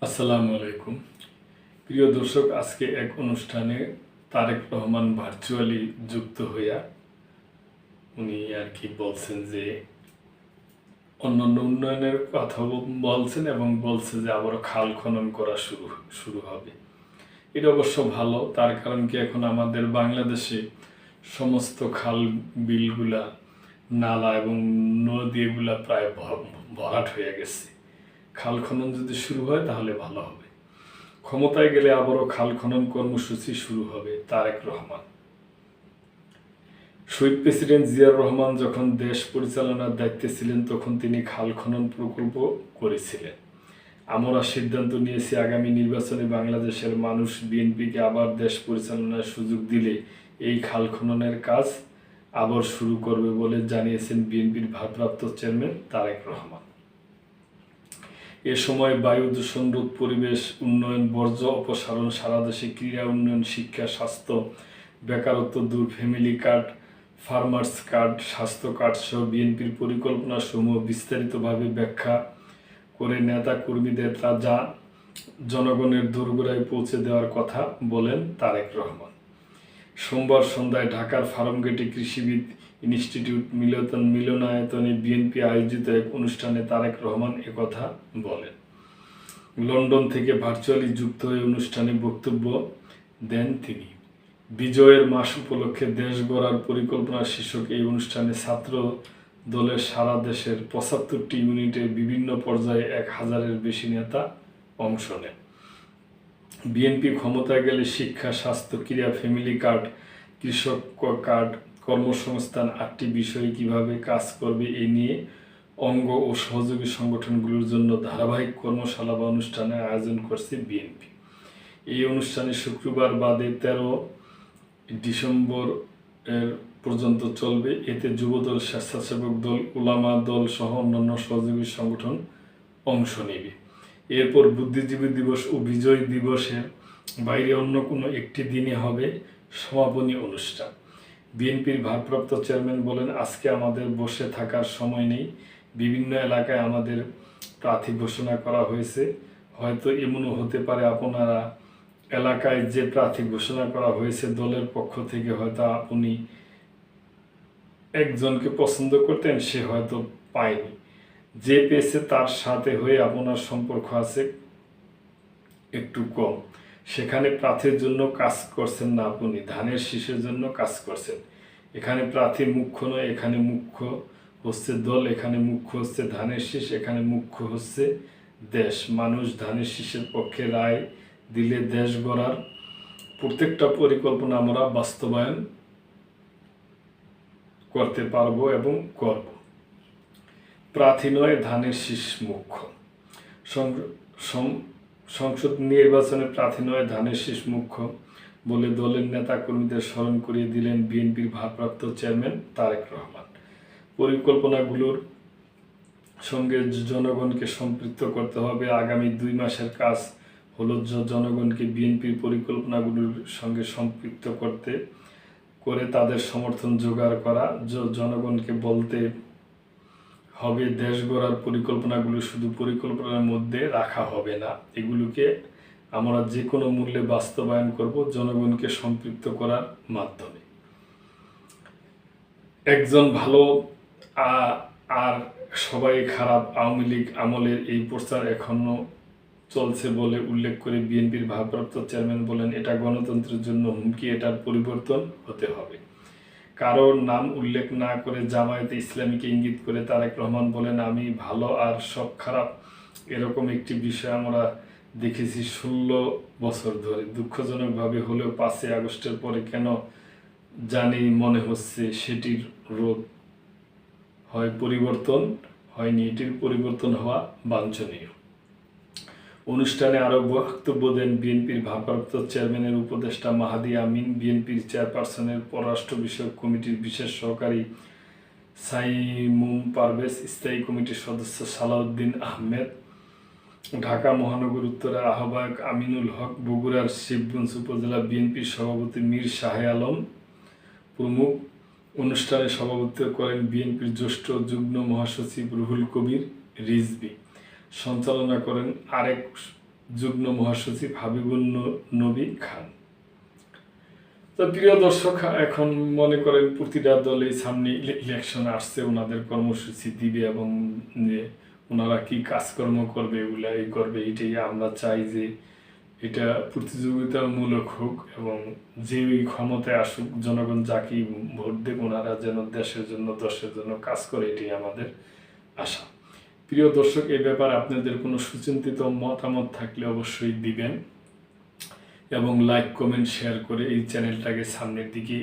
আসসালামু আলাইকুম। প্রিয় দর্শক, আজকে এক অনুষ্ঠানে তারেক রহমান ভার্চুয়ালি যুক্ত হইয়া উনি আর কি বলছেন যে অন্যান্য উন্নয়নের কথা বলছেন এবং বলছে যে আবারও খাল খনন করা শুরু হবে। এটা অবশ্য ভালো, তার কারণ কি এখন আমাদের বাংলাদেশে সমস্ত খাল বিলগুলা, নালা এবং নদী এগুলা প্রায় ভরাট হয়ে গেছে। খাল খনন যদি শুরু হয় তাহলে ভালো হবে। ক্ষমতায় গেলে আবারও খাল খনন কর্মসূচি শুরু হবে। তারেক রহমান। শহীদ প্রেসিডেন্ট জিয়াউর রহমান যখন দেশ পরিচালনার দায়িত্বে ছিলেন তখন তিনি খাল খনন প্রকল্প করেছিলেন। আমরা সিদ্ধান্ত নিয়েছি আগামী নির্বাচনে বাংলাদেশের মানুষ বিএনপিকে আবার দেশ পরিচালনার সুযোগ দিলে এই খাল খননের কাজ আবার শুরু করবে বলে জানিয়েছেন বিএনপির ভারপ্রাপ্ত চেয়ারম্যান তারেক রহমান। এ সময় বায়ু দূষণ রোধ, পরিবেশ উন্নয়ন, বর্জ্য অপসারণ, সারা দেশে ক্রীড়া উন্নয়ন, শিক্ষা, স্বাস্থ্য, বেকারত্ব দূর, ফ্যামিলি কার্ড, ফার্মার্স কার্ড, স্বাস্থ্য কার্ড সহ বিএনপির পরিকল্পনা সমূহ বিস্তারিতভাবে ব্যাখ্যা করে নেতা কর্মীদের তা জনগণের দোরগোড়ায় পৌঁছে দেওয়ার কথা বলেন তারেক রহমান। সোমবার সন্ধ্যায় ঢাকার ফার্মগেটে কৃষিবিদ ইনস্টিটিউট মিলনায়তনে বিএনপি আয়োজিত এক অনুষ্ঠানে তারেক রহমান একথা বলেন। লন্ডন থেকে ভার্চুয়ালি যুক্ত হয়ে অনুষ্ঠানে বক্তব্য দেন তিনি। বিজয়ের মাস উপলক্ষে দেশ গড়ার পরিকল্পনা শীর্ষক এই অনুষ্ঠানে ছাত্র দলের সারা দেশের ৭৫টি ইউনিটের বিভিন্ন পর্যায়ে ১,০০০-এর বেশি নেতা অংশ নেন। বিএনপি ক্ষমতায় গেলে শিক্ষা, স্বাস্থ্য, ক্রীড়া, ফ্যামিলি কার্ড, কৃষক কার্ড, কর্মসংস্থান ৮টি বিষয়ে কিভাবে কাজ করবে এ নিয়ে অঙ্গ ও সহযোগী সংগঠনগুলোর জন্য ধারাবাহিক কর্মশালা বা অনুষ্ঠানের আয়োজন করছে বিএনপি। এই অনুষ্ঠানে শুক্রবার বাদে ১৩ ডিসেম্বর পর্যন্ত চলবে। এতে যুবদল, স্বেচ্ছাসেবক দল, উলামা দল সহ অন্যান্য সহযোগী সংগঠন অংশ নেবে। এরপর বুদ্ধিজীবী দিবস ও বিজয় দিবসের বাইরে অন্য কোনো একটি দিনে হবে সমাপনী অনুষ্ঠান। বিএনপির ভারপ্রাপ্ত চেয়ারম্যান বলেন, আজকে আমাদের বসে থাকার সময় নেই। বিভিন্ন এলাকায় আমাদের প্রার্থী ঘোষণা করা হয়েছে। হয়তো এমনও হতে পারে আপনারা এলাকায় যে প্রার্থী ঘোষণা করা হয়েছে দলের পক্ষ থেকে হয়তো আপনি একজনকে পছন্দ করতেন, সে হয়তো পায়নি। যে পেয়েছে তার সাথে হয়ে আপনার সম্পর্ক আছে একটু কম, সেখানে প্রার্থীর জন্য কাজ করছেন না, আপনি ধানের শীষের জন্য কাজ করছেন। এখানে প্রার্থী মুখ্য নয়, এখানে মুখ্য হচ্ছে দল, এখানে মুখ্য হচ্ছে ধানের শীষ, এখানে মুখ্য হচ্ছে দেশ। মানুষ ধানের শীষের পক্ষে রায় দিলে দেশ গড়ার প্রত্যেকটা পরিকল্পনা আমরা বাস্তবায়ন করতে পারবো এবং করব। প্রার্থী নয়, ধানের শীষ মুখ্য। সংসদ নির্বাচনে প্রার্থী নয়, ধানের শীষ মুখ্য বলে দলের নেতা কর্মীদের স্মরণ করিয়ে দিলেন বিএনপির ভারপ্রাপ্ত চেয়ারম্যান তারেক রহমান। পরিকল্পনাগুলোর সঙ্গে জনগণকে সম্পৃক্ত করতে হবে। আগামী ২ মাসের কাজ হলো জনগণকে বিএনপির পরিকল্পনাগুলোর সঙ্গে সম্পৃক্ত করে তাদের সমর্থন জোগাড় করা। জনগণকে বলতে হবে দেশ গড়ার পরিকল্পনাগুলো শুধু পরিকল্পনার মধ্যে রাখা হবে না, এগুলোকে আমরা যে কোনো মূল্যে বাস্তবায়ন করব জনগণকে সম্পৃক্ত করার মাধ্যমে। একজন ভালো আর সবাই খারাপ, আওয়ামী লীগ আমলের এই প্রচার এখনো চলছে বলে উল্লেখ করে বিএনপির ভারপ্রাপ্ত চেয়ারম্যান বলেন, এটা গণতন্ত্রের জন্য হুমকি, এটার পরিবর্তন হতে হবে। কারোর নাম উল্লেখ না করে জামায়াতে ইসলামীকে ইঙ্গিত করে তারেক রহমান বলেন, আমি ভালো আর সব খারাপ, এরকম একটি বিষয় আমরা দেখেছি 16 বছর ধরে। দুঃখজনকভাবে হলেও 5ই আগস্টের পরে কেন জানি মনে হচ্ছে সেটির রোধ হয় পরিবর্তন হয়নি, এটির পরিবর্তন হওয়া বাঞ্ছনীয়। অনুষ্ঠানে আরও বক্তব্য দেন বিএনপির ভারপ্রাপ্ত চেয়ারম্যানের উপদেষ্টা মাহাদি আমিন, বিএনপির চেয়ারপারসনের পররাষ্ট্র বিষয়ক কমিটির বিশেষ সহকারী সাইমুম পারভেজ, স্থায়ী কমিটির সদস্য সালাউদ্দিন আহমেদ, ঢাকা মহানগর উত্তরের আহ্বায়ক আমিনুল হক, বগুড়ার শিবগঞ্জ উপজেলা বিএনপির সভাপতি মীর শাহে আলম প্রমুখ। অনুষ্ঠানে সভাপতিত্ব করেন বিএনপির জ্যেষ্ঠ যুগ্ম মহাসচিব রুহুল কবির রিজভী। সঞ্চালনা করেন আরেক যুগ্ম মহাসচিব হাবিবুন নবী খান। তো প্রিয় দর্শক, এখন মনে করেন প্রতিটা দলেই সামনে ইলেকশন আসছে, ওনাদের কর্মসূচি দিবে এবং ওনারা কি কাজকর্ম করবে, এগুলাই করবে। এটাই আমরা চাই যে এটা প্রতিযোগিতামূলক হোক এবং যে ক্ষমতায় আসুক, জনগণ যাকেই ভোট দেব ওনারা যেন দেশের জন্য দশের জন্য কাজ করে, এটাই আমাদের আশা। প্রিয় দর্শক, এই ব্যাপারে আপনাদের কোনো সুচিন্তিত মতামত থাকলে অবশ্যই দিবেন এবং লাইক কমেন্ট শেয়ার করে এই চ্যানেলটাকে সামনের দিকে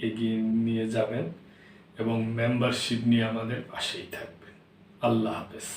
এগিয়ে নিয়ে যাবেন এবং মেম্বারশিপ নিয়ে আমাদের পাশেই থাকবেন। আল্লাহ হাফেজ।